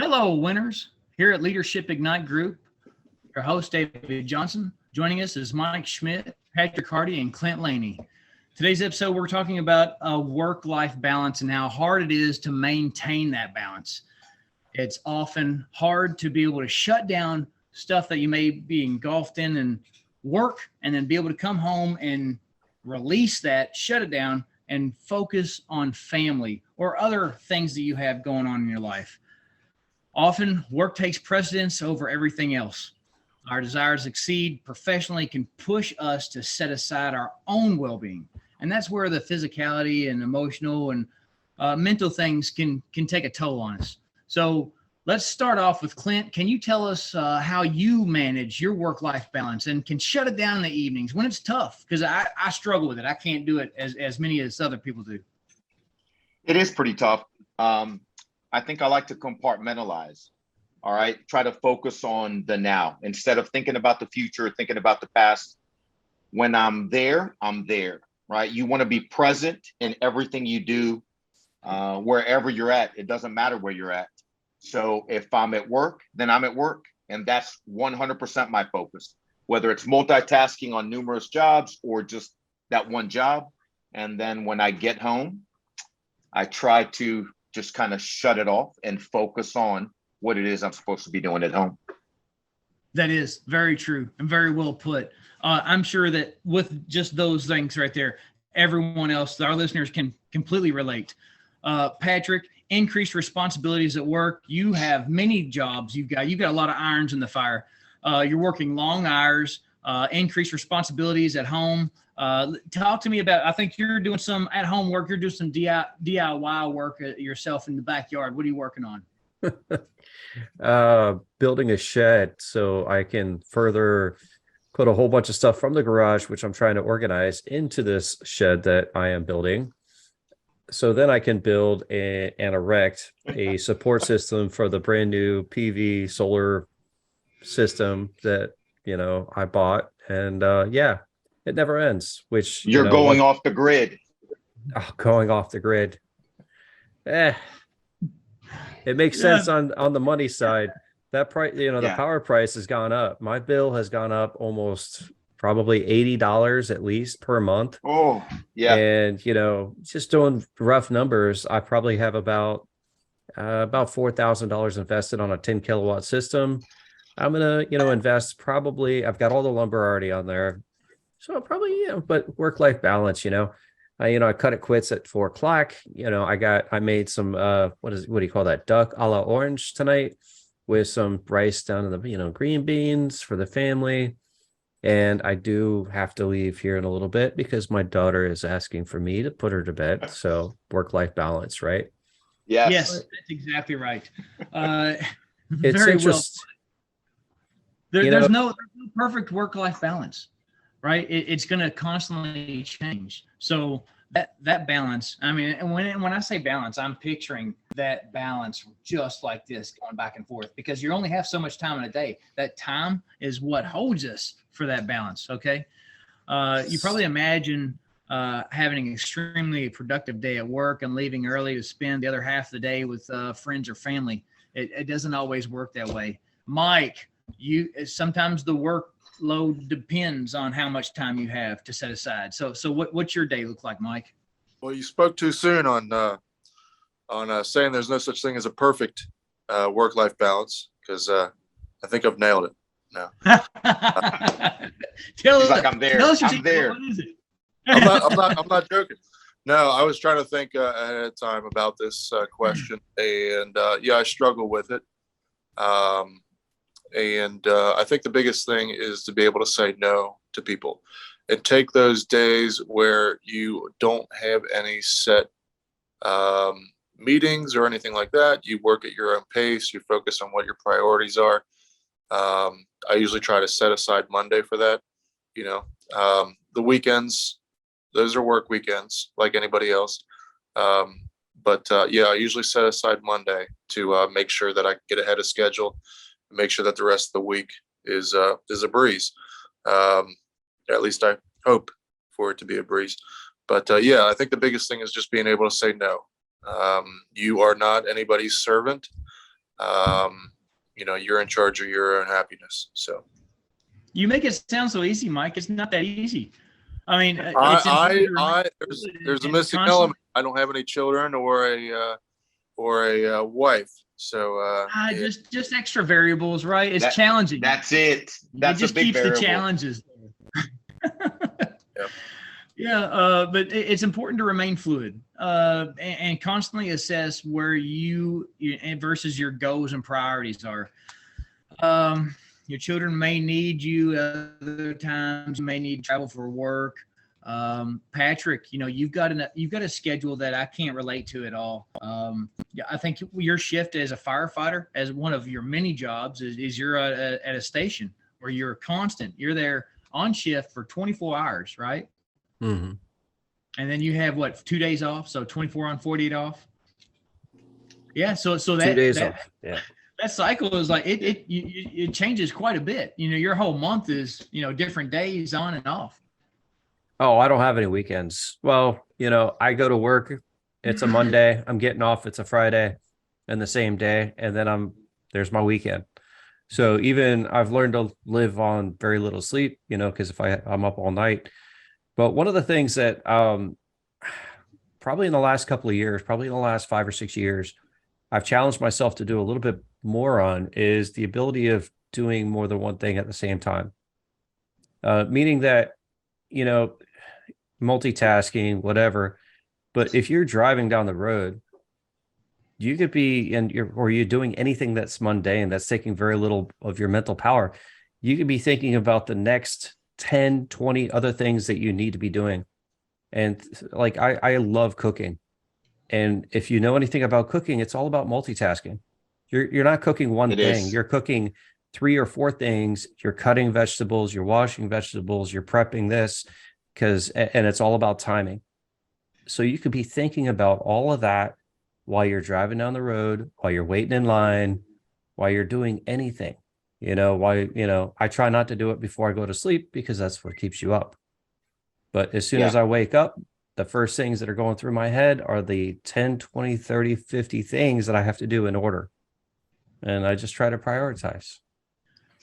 Hello, winners. Here at Leadership Ignite Group, your host, David Johnson. Joining us is Mike Schmidt, Patrick Hardy, and Clint Laney. Today's episode, we're talking about a work-life balance and how hard it is to maintain that balance. It's often hard to be able to shut down stuff that you may be engulfed in and work, and then be able to come home and release that, shut it down, and focus on family or other things that you have going on in your life. Often, work takes precedence over everything else. Our desires to succeed professionally can push us to set aside our own well-being. And that's where the physicality and emotional and mental things can take a toll on us. So let's start off with Clint. Can you tell us how you manage your work-life balance and can shut it down in the evenings when it's tough? Because I struggle with it. I can't do it as many as other people do. It is pretty tough. I think I like to compartmentalize. All right. Try to focus on the now instead of thinking about the future, thinking about the past. When I'm there, right? You want to be present in everything you do, wherever you're at. It doesn't matter where you're at. So if I'm at work, then I'm at work. And that's 100% my focus, whether it's multitasking on numerous jobs or just that one job. And then when I get home, I try to just kind of shut it off and focus on what it is I'm supposed to be doing at home. That is very true and very well put. I'm sure that with just those things right there, everyone else, our listeners can completely relate. Patrick, increased responsibilities at work. You have many jobs. You've got a lot of irons in the fire. You're working long hours, increased responsibilities at home. Talk to me about, I think you're doing some at home work. You're doing some DIY work yourself in the backyard. What are you working on? Building a shed so I can further put a whole bunch of stuff from the garage, which I'm trying to organize, into this shed that I am building. So then I can build and erect a support system for the brand new PV solar system that, I bought. And it never ends, which you're going off the grid. Oh, going off the grid. It makes sense on the money side. That price, the power price has gone up. My bill has gone up almost probably $80 at least per month. Oh, yeah. And, just doing rough numbers, I probably have about $4,000 invested on a 10 kilowatt system. I'm going to, invest probably, I've got all the lumber already on there. So probably, but work-life balance, I cut it quits at 4:00. I made some, what do you call that? Duck a la orange tonight with some rice down in the, green beans for the family. And I do have to leave here in a little bit because my daughter is asking for me to put her to bed. So work-life balance, right? Yes, that's exactly right. It's very interesting. Well. There's no perfect work-life balance. Right. It's going to constantly change. So that balance, I mean, and when I say balance, I'm picturing that balance just like this going back and forth because you only have so much time in a day. That time is what holds us for that balance. OK, you probably imagine having an extremely productive day at work and leaving early to spend the other half of the day with friends or family. It doesn't always work that way. Mike, sometimes the work load depends on how much time you have to set aside. So what's your day look like, Mike? Well, you spoke too soon on saying there's no such thing as a perfect work-life balance, because I think I've nailed it now. He's like, I'm there. I'm there. What is it? I'm not joking. No, I was trying to think ahead of time about this question, and I struggle with it. I think the biggest thing is to be able to say no to people and take those days where you don't have any set meetings or anything like that. You work at your own pace. You focus on what your priorities are. I usually try to set aside Monday for that. The weekends, those are work weekends like anybody else. I usually set aside Monday to make sure that I can get ahead of schedule. Make sure that the rest of the week is a breeze. At least I hope for it to be a breeze. But I think the biggest thing is just being able to say no. You are not anybody's servant. You're in charge of your own happiness. So You make it sound so easy, Mike. It's not that easy. I mean, it's important to remain there's a and missing constantly- element. I don't have any children or a wife. So just extra variables, right? It's challenging. That's it. That's it just a big keeps variable. the challenges. Yep. Yeah, but it's important to remain fluid and constantly assess where you versus your goals and priorities are. Your children may need you other times. You may need to travel for work. Patrick, you've got a schedule that I can't relate to at all. Yeah, I think your shift as a firefighter, as one of your many jobs, is you're at a station where you're constant. You're there on shift for 24 hours, right? Mm-hmm. And then you have 2 days off, so 24 on, 48 off. Yeah, so that 2 days that, off. Yeah. that cycle is like it changes quite a bit. Your whole month is different days on and off. Oh, I don't have any weekends. Well, I go to work. It's a Monday. I'm getting off. It's a Friday, and the same day, and then there's my weekend. So even I've learned to live on very little sleep, because if I'm up all night. But one of the things that probably in the last couple of years, probably in the last 5 or 6 years, I've challenged myself to do a little bit more on is the ability of doing more than one thing at the same time. Meaning that, multitasking, whatever. But if you're driving down the road, you could be you're doing anything that's mundane, that's taking very little of your mental power. You could be thinking about the next 10, 20 other things that you need to be doing. And like, I love cooking. And if you know anything about cooking, it's all about multitasking. You're not cooking one thing. You're cooking 3 or 4 things. You're cutting vegetables, you're washing vegetables, you're prepping this, and it's all about timing. So you could be thinking about all of that while you're driving down the road, while you're waiting in line, while you're doing anything. I try not to do it before I go to sleep because that's what keeps you up. But as soon as I wake up, the first things that are going through my head are the 10, 20, 30, 50 things that I have to do in order. And I just try to prioritize.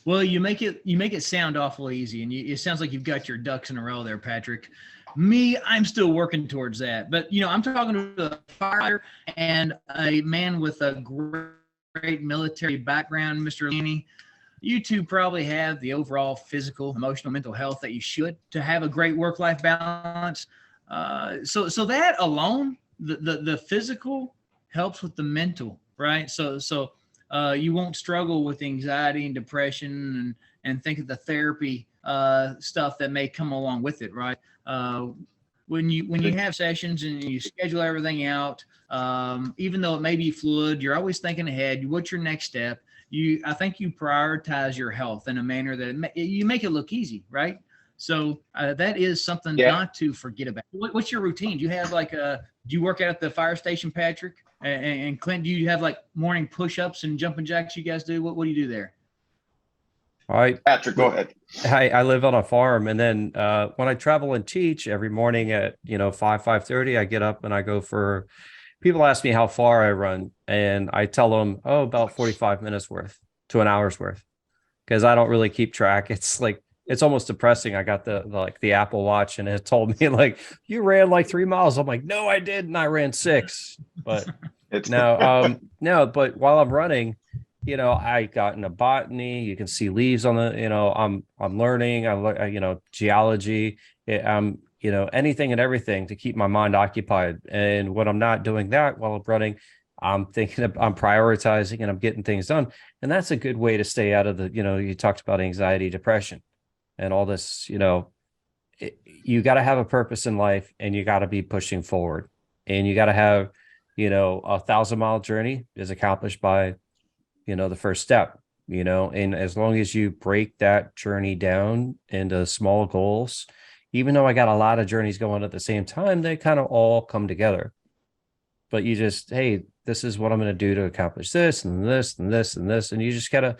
Well, you make it sound awful easy, and it sounds like you've got your ducks in a row there, Patrick. Me, I'm still working towards that. But I'm talking to a firefighter and a man with a great military background, Mr. Laney. You two probably have the overall physical, emotional, mental health that you should to have a great work-life balance. So that alone, the physical helps with the mental, right? So you won't struggle with anxiety and depression and think of the therapy stuff that may come along with it, right? When you have sessions and you schedule everything out, even though it may be fluid, you're always thinking ahead. What's your next step? I think you prioritize your health in a manner that you make it look easy, right? So that is something not to forget about. What's your routine? Do you have do you work out at the fire station, Patrick? And Clint, do you have morning push-ups and jumping jacks you guys do? What do you do there? All right. Patrick, go ahead. I live on a farm, and then when I travel and teach every morning at 5:30, I get up and I go for. People ask me how far I run, and I tell them, about 45 minutes worth to an hour's worth, because I don't really keep track. It's almost depressing. I got the Apple Watch, and it told me you ran 3 miles. I'm like, no, I didn't. I ran 6. But no. But while I'm running, I got into botany. You can see leaves on the. I'm learning. Geology. Anything and everything to keep my mind occupied. And when I'm not doing that while I'm running, I'm prioritizing and I'm getting things done. And that's a good way to stay out of the. You talked about anxiety, depression, and all this. You got to have a purpose in life, and you got to be pushing forward, and you got to have, a 1,000-mile journey is accomplished by, the first step, and as long as you break that journey down into small goals, even though I got a lot of journeys going at the same time, they kind of all come together. But you just, hey, this is what I'm going to do to accomplish this and this and this and this. And you just got to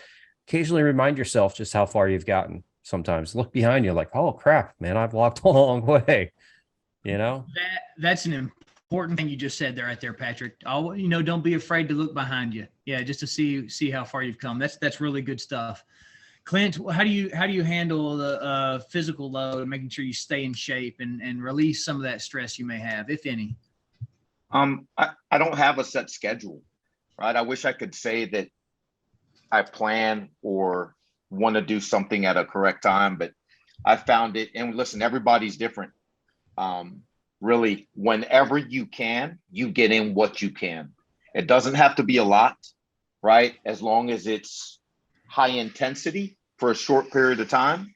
occasionally remind yourself just how far you've gotten. Sometimes look behind you like, oh, crap, man, I've walked a long way, That's an important thing you just said there, right there, Patrick. Don't be afraid to look behind you. Yeah, just to see how far you've come. That's really good stuff. Clint, how do you handle the physical load, making sure you stay in shape and release some of that stress you may have, if any? I don't have a set schedule, right? I wish I could say that I plan or want to do something at a correct time, but I found it. And listen, everybody's different. Really, whenever you can, you get in what you can. It doesn't have to be a lot, right? As long as it's high intensity for a short period of time,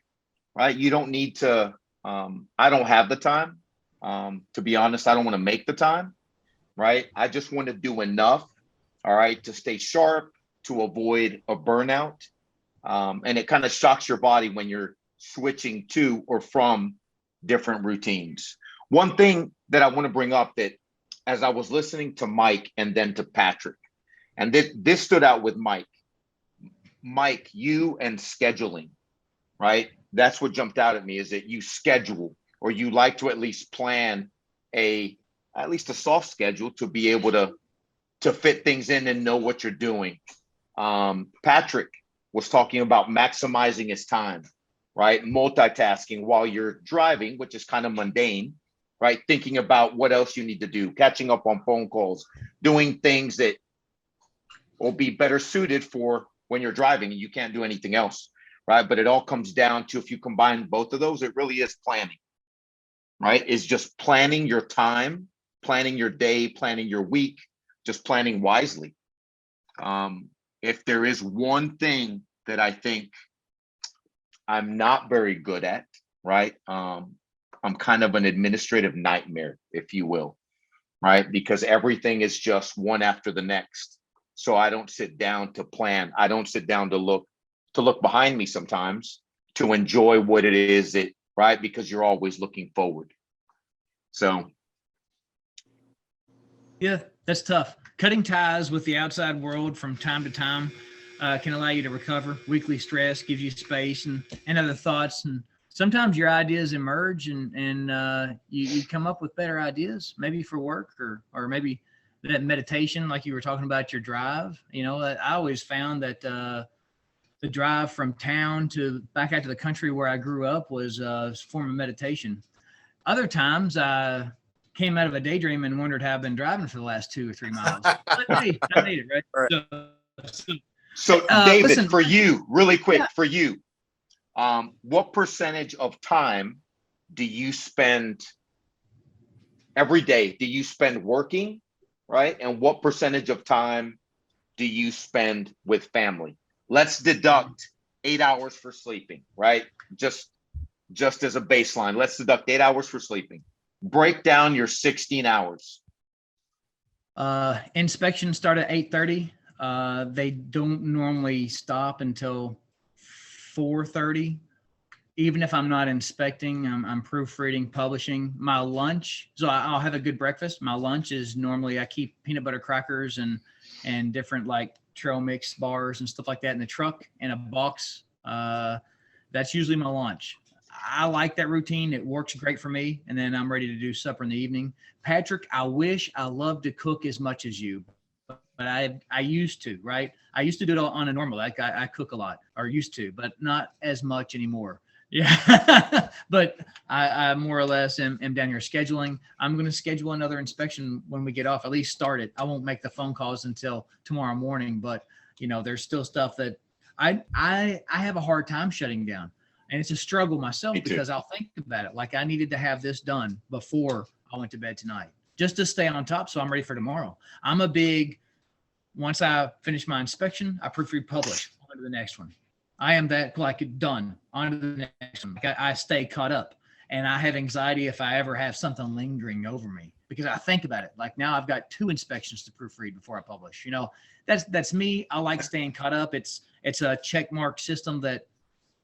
right? You don't need to, I don't have the time. To be honest, I don't want to make the time, right? I just want to do enough, all right, to stay sharp, to avoid a burnout. And it kind of shocks your body when you're switching to or from different routines. One thing that I want to bring up, that as I was listening to Mike and then to Patrick, and this stood out with Mike. Mike, you and scheduling, right? That's what jumped out at me, is that you schedule, or you like to at least plan at least a soft schedule to be able to fit things in and know what you're doing. Patrick was talking about maximizing his time, right? Multitasking while you're driving, which is kind of mundane, right? Thinking about what else you need to do, catching up on phone calls, doing things that will be better suited for when you're driving and you can't do anything else, right? But it all comes down to, if you combine both of those, it really is planning, right? It's just planning your time, planning your day, planning your week, just planning wisely. If there is one thing that I think I'm not very good at, right? I'm kind of an administrative nightmare, if you will, right? Because everything is just one after the next. So I don't sit down to plan. I don't sit down to look behind me sometimes, to enjoy what it is that, right? Because you're always looking forward. So. Yeah, that's tough. Cutting ties with the outside world from time to time can allow you to recover. Weekly stress gives you space and other thoughts. And sometimes your ideas emerge and you come up with better ideas, maybe for work or maybe that meditation, like you were talking about your drive. You know, I always found that the drive from town to back out to the country where I grew up was a form of meditation. Other times I came out of a daydream and wondered how I've been driving for the last 2 or 3 miles. But hey, I made it, right? Right. So David, listen, for you, really quick, yeah. For you, what percentage of time do you spend every day? Do you spend working, right? And what percentage of time do you spend with family? Let's deduct 8 hours for sleeping, right? Just as a baseline, let's deduct 8 hours for sleeping. Break down your 16 hours. Inspections start at 8:30. They don't normally stop until 4:30. Even if I'm not inspecting, I'm proofreading, publishing. My lunch, so I'll have a good breakfast. My lunch is normally, I keep peanut butter crackers and different like trail mix bars and stuff like that in the truck in a box. That's usually my lunch. I like that routine. It works great for me. And then I'm ready to do supper in the evening. Patrick, I wish I loved to cook as much as you, but I used to, right? I used to do it on a normal, like I cook a lot, or used to, but not as much anymore. Yeah. But I more or less am down here scheduling. I'm going to schedule another inspection when we get off, at least start it. I won't make the phone calls until tomorrow morning, but you know, there's still stuff that I have a hard time shutting down. And it's a struggle myself because I'll think about it. Like I needed to have this done before I went to bed tonight, just to stay on top. So I'm ready for tomorrow. I'm a big, once I finish my inspection, I proofread, publish, on to the next one. I am that, like, done, on to the next one. Like I stay caught up, and I have anxiety if I ever have something lingering over me because I think about it. Like now I've got 2 inspections to proofread before I publish. You know, that's me. I like staying caught up. It's a check mark system that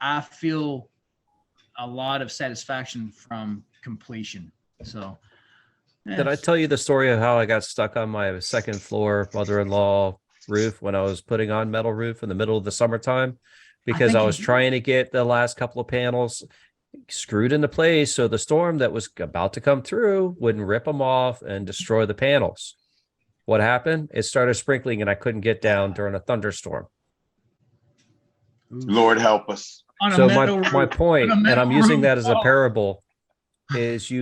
I feel a lot of satisfaction from completion. So, Did I tell you the story of how I got stuck on my second floor mother-in-law roof when I was putting on metal roof in the middle of the summertime? Because I was trying to get the last couple of panels screwed into place so the storm that was about to come through wouldn't rip them off and destroy the panels. What happened? It started sprinkling and I couldn't get down during a thunderstorm. Lord help us. On a So metal my roof. point, On a and metal I'm using roof. that as a Oh. parable, is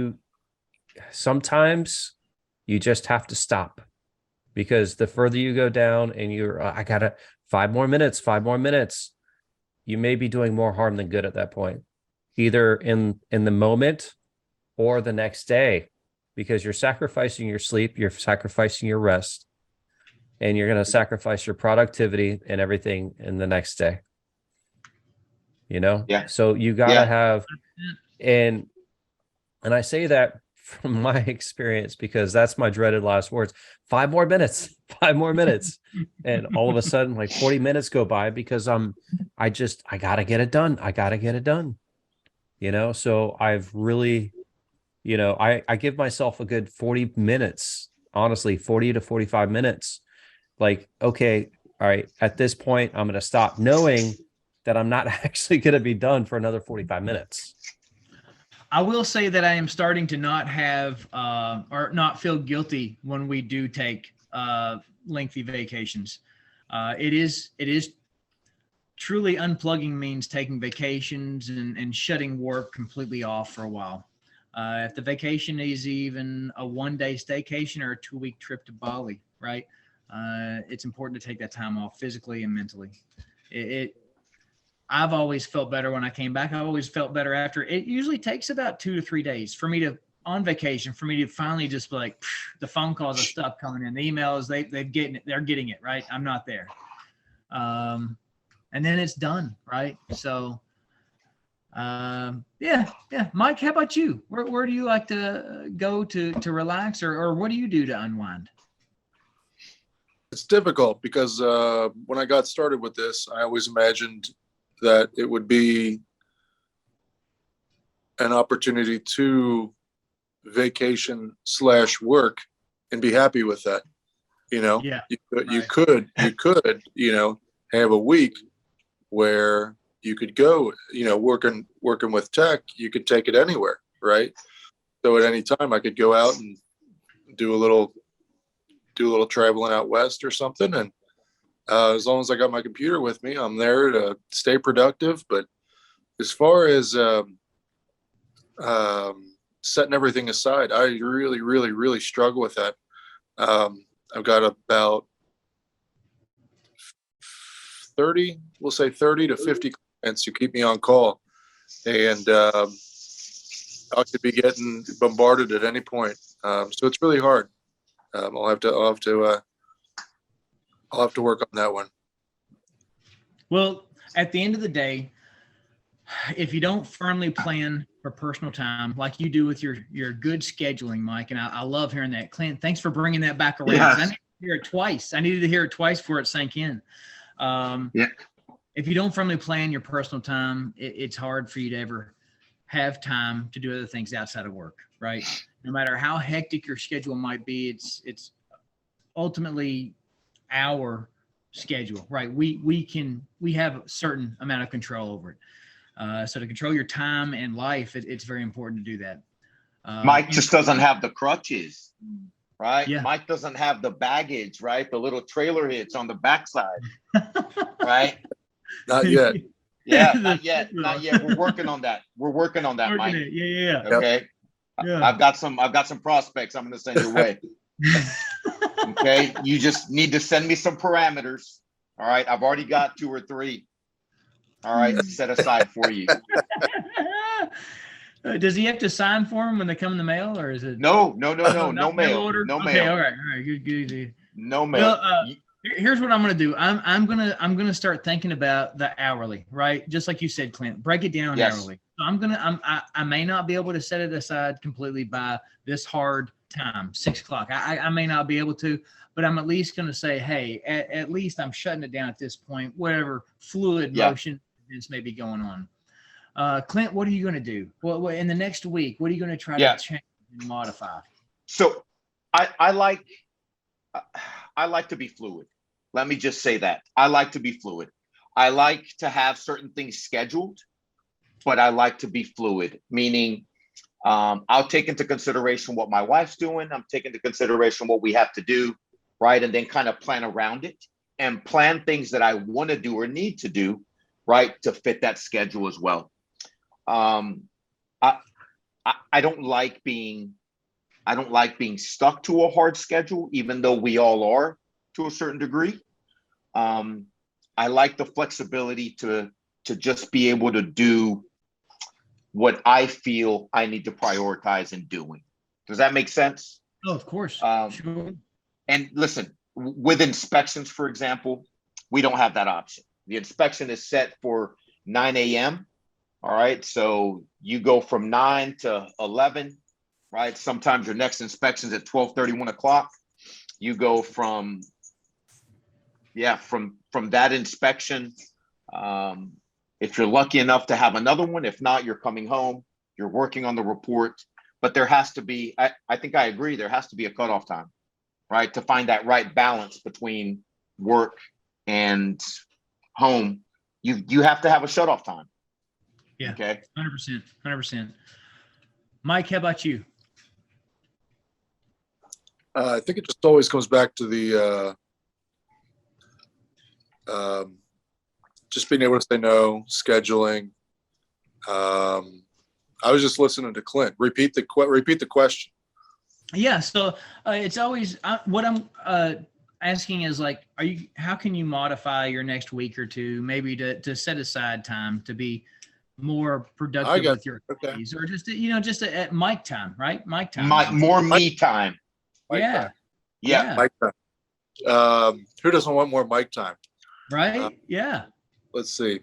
sometimes you just have to stop, because the further you go down and I gotta 5 more minutes, you may be doing more harm than good at that point, either in the moment or the next day, because you're sacrificing your sleep, you're sacrificing your rest, and you're going to sacrifice your productivity and everything in the next day. Yeah. So you got to Yeah. have, and I say that from my experience, because that's my dreaded last words. 5 more minutes, 5 more minutes. And all of a sudden, like 40 minutes go by because I got to get it done. I got to get it done. So I've really, I give myself a good 40 minutes, honestly, 40 to 45 minutes. Like, okay, all right, at this point, I'm going to stop, knowing that I'm not actually going to be done for another 45 minutes. I will say that I am starting to not have or not feel guilty when we do take lengthy vacations. It is truly unplugging means taking vacations and shutting work completely off for a while. If the vacation is even a 1-day staycation or a 2-week trip to Bali, right? It's important to take that time off physically and mentally. I've always felt better when I came back. I always felt better after. It usually takes about 2 to 3 days for me to, on vacation, for me to finally just be like, the phone calls and stuff coming in, the emails, they're getting it, right? I'm not there. And then it's done, right? So, yeah. Mike, how about you? Where do you like to go to relax, or what do you do to unwind? It's difficult because when I got started with this, I always imagined that it would be an opportunity to vacation/work and be happy with that. Yeah, you could, have a week where you could go, working with tech, you could take it anywhere, right? So at any time I could go out and do a little traveling out west or something. And as long as I got my computer with me, I'm there to stay productive. But as far as setting everything aside, I really, really, really struggle with that. I've got about 30 to 50 clients who keep me on call, and I could be getting bombarded at any point. So it's really hard. I'll have to work on that one. Well, at the end of the day, if you don't firmly plan for personal time like you do with your good scheduling, Mike, and I love hearing that. Clint, thanks for bringing that back around. Yes. I needed to hear it twice. I needed to hear it twice before it sank in. Yeah. If you don't firmly plan your personal time, it's hard for you to ever have time to do other things outside of work, right? No matter how hectic your schedule might be, it's ultimately our schedule, right? We have a certain amount of control over it. So to control your time and life, it's very important to do that. Mike just doesn't have the crutches, right? Yeah. Mike doesn't have the baggage, right? The little trailer hitch on the backside, right? Not yet. Yeah, not yet. We're working on that. Mike. Yeah. Okay. Yeah. I've got some prospects I'm going to send your way. Okay. You just need to send me some parameters. All right. I've already got 2 or 3. All right. Set aside for you. Does he have to sign for them when they come in the mail, or is it? No mail. Order? No Okay, mail. All right. Good. No mail. Well, here's what I'm going to do. I'm going to start thinking about the hourly, right? Just like you said, Clint, break it down Yes. hourly. So I may not be able to set it aside completely by this hard time, 6 o'clock. I may not be able to, but I'm at least going to say, hey, at least I'm shutting it down at this point, whatever fluid motion is maybe going on. Clint, what are you going to do? Well, in the next week, what are you going to try to change and modify? So I like to be fluid. Let me just say that. I like to be fluid. I like to have certain things scheduled, but I like to be fluid, meaning I'll take into consideration what my wife's doing. I'm taking into consideration what we have to do. right? And then kind of plan around it and plan things that I want to do or need to do, right, to fit that schedule as well. I don't like being stuck to a hard schedule, even though we all are to a certain degree. I like the flexibility to just be able to do what I feel I need to prioritize in doing. Does that make sense? Oh, of course. Sure. And listen, with inspections, for example, we don't have that option. The inspection is set for 9 a.m. All right. So you go from 9 to 11, right? Sometimes your next inspection is at 12:30, 1 o'clock. You go from that inspection. If you're lucky enough to have another one, if not, you're coming home, you're working on the report. But there has to be, I think I agree, there has to be a cutoff time, right? To find that right balance between work and home. You have to have a shut off time. Yeah. Okay. 100%. 100%. Mike, how about you? I think it just always comes back to the just being able to say no, scheduling. I was just listening to Clint. Repeat the question. Yeah. So it's always what I'm asking is like, how can you modify your next week or two, maybe to set aside time to be more productive with your employees, or just at Mike time, right? Mike time. More me time. Mike Yeah. time. Yeah. Mike time. Who doesn't want more Mike time? Right. Yeah. Let's see.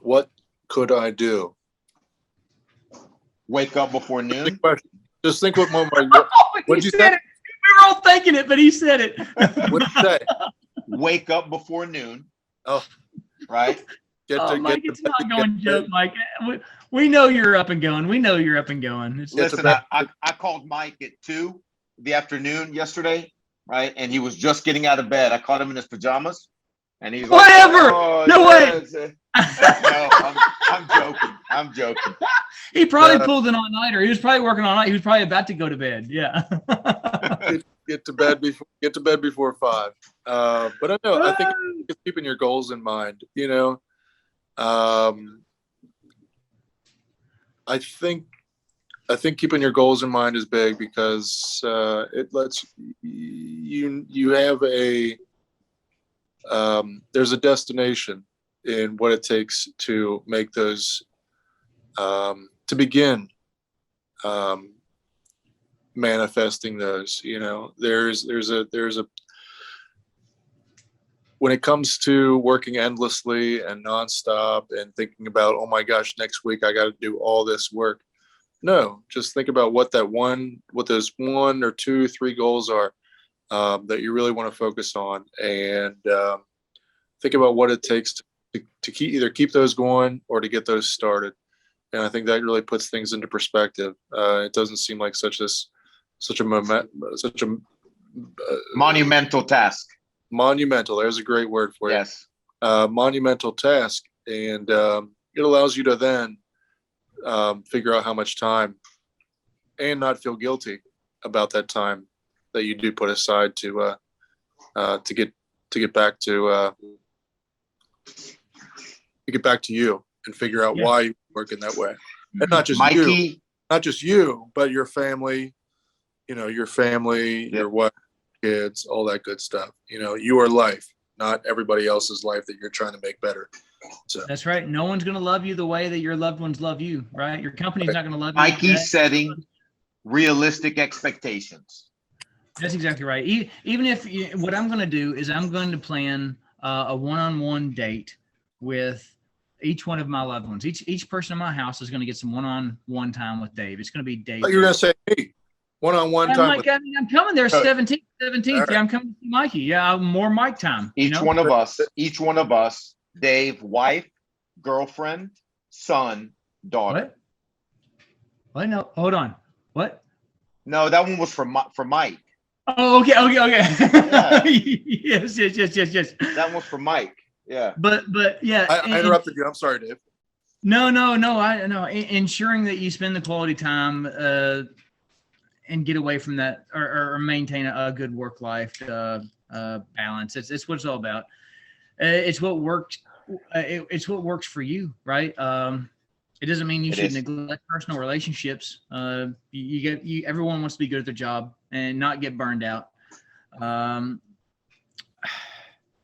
What could I do? Wake up before noon. Just think what more. What'd you say? We were all thinking it, but he said it. What'd you say? Wake up before noon. Oh, right. Mike, it's not going joke, Mike. We know you're up and going. Listen, I called Mike at 2 p.m. yesterday, right? And he was just getting out of bed. I caught him in his pajamas, and he's whatever. Like, oh, no way. No, I'm joking. He probably pulled an all-nighter. He was probably working all night. He was probably about to go to bed. Yeah. Get to bed before 5. But I know. I think it's keeping your goals in mind. I think keeping your goals in mind is big because it lets you have there's a destination in what it takes to make those to begin manifesting those. There's a when it comes to working endlessly and nonstop and thinking about, oh my gosh, next week I got to do all this work. No, just think about what those 1 or 2, 3 goals are that you really want to focus on, and think about what it takes to either keep those going or to get those started. And I think that really puts things into perspective. It doesn't seem like such a monumental task. Monumental. There's a great word for it. Yes. Monumental task, and it allows you to then figure out how much time, and not feel guilty about that time that you do put aside to get back to you and figure out why you're working that way, and not just Mikey, you, but your family. Your wife, kids, all that good stuff. Your life, not everybody else's life that you're trying to make better. So that's right. No one's going to love you the way that your loved ones love you, right? Your company's not going to love you. Mikey's setting realistic expectations. That's exactly right. Even if what I'm going to do is I'm going to plan a one-on-one date with each one of my loved ones. Each person in my house is going to get some one-on-one time with Dave. It's going to be Dave. you're going to say, hey, one-on-one time. I'm coming there 17th. Right. Yeah, I'm coming to see Mikey. Yeah, more Mike time. Each one of us, Dave, wife, girlfriend, son, daughter. What? No, hold on. What? No, that one was for Mike. Oh, okay. Yeah. Yes. That one's for Mike. Yeah. But yeah. I interrupted you. I'm sorry, Dave. No. I know. Ensuring that you spend the quality time and get away from that, or maintain a good work-life balance. It's what it's all about. It's what works. It's what works for you, right? It doesn't mean you It should is. neglect personal relationships. Everyone wants to be good at their job and not get burned out.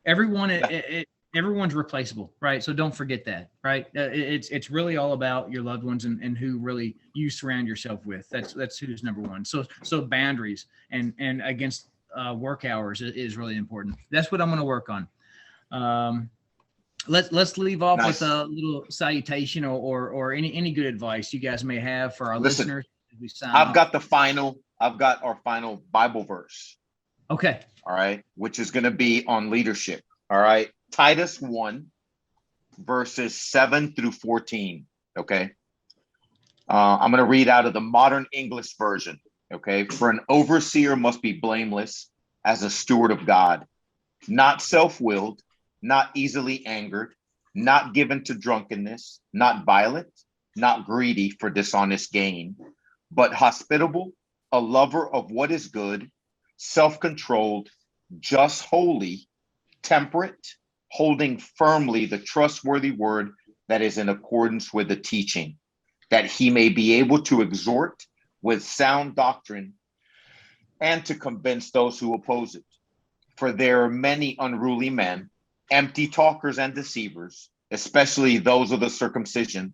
Everyone's replaceable, right? So don't forget that, right? It's really all about your loved ones and who really you surround yourself with. That's who's number one. So boundaries and against work hours is really important. That's what I'm going to work on. Let's leave off Nice. with a little salutation or any good advice you guys may have for our Listen, listeners as we sign I've off. got our final Bible verse. Okay. All right, which is going to be on leadership. All right, Titus 1, verses 7 through 14. Okay, I'm going to read out of the Modern English Version. Okay, for an overseer must be blameless as a steward of God, not self-willed, not easily angered, not given to drunkenness, not violent, not greedy for dishonest gain, but hospitable, a lover of what is good, self-controlled, just, holy, temperate, holding firmly the trustworthy word that is in accordance with the teaching, that he may be able to exhort with sound doctrine and to convince those who oppose it. For there are many unruly men, empty talkers and deceivers, especially those of the circumcision,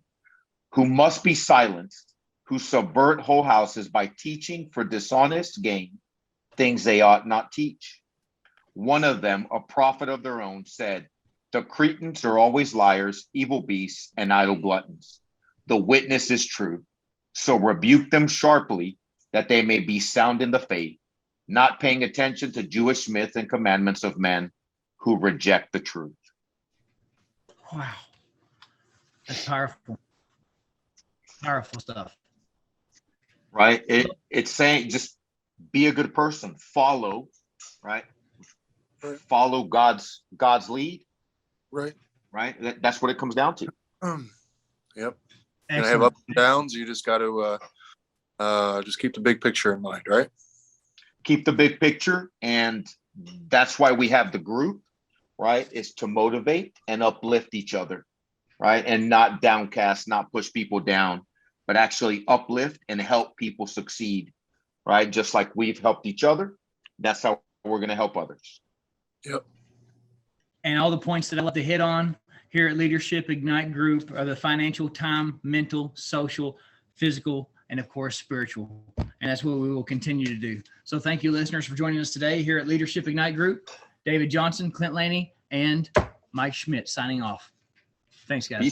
who must be silenced, who subvert whole houses by teaching for dishonest gain things they ought not teach. One of them, a prophet of their own, said, "The Cretans are always liars, evil beasts, and idle gluttons. The witness is true. So rebuke them sharply, that they may be sound in the faith, not paying attention to Jewish myths and commandments of men who reject the truth." Wow. That's powerful. Powerful stuff. Right? It's saying just be a good person. Follow, right? Right. Follow God's lead, Right. right? That's what it comes down to. Yep. You're gonna have Excellent. ups and downs. You just got to just keep the big picture in mind, right? Keep the big picture, and that's why we have the group, right? Is to motivate and uplift each other, right? And not downcast, not push people down, but actually uplift and help people succeed, right? Just like we've helped each other, that's how we're going to help others. Yep. And all the points that I love to hit on here at Leadership Ignite Group are the financial, time, mental, social, physical, and of course, spiritual. And that's what we will continue to do. So thank you, listeners, for joining us today here at Leadership Ignite Group. David Johnson, Clint Laney, and Mike Schmidt signing off. Thanks, guys.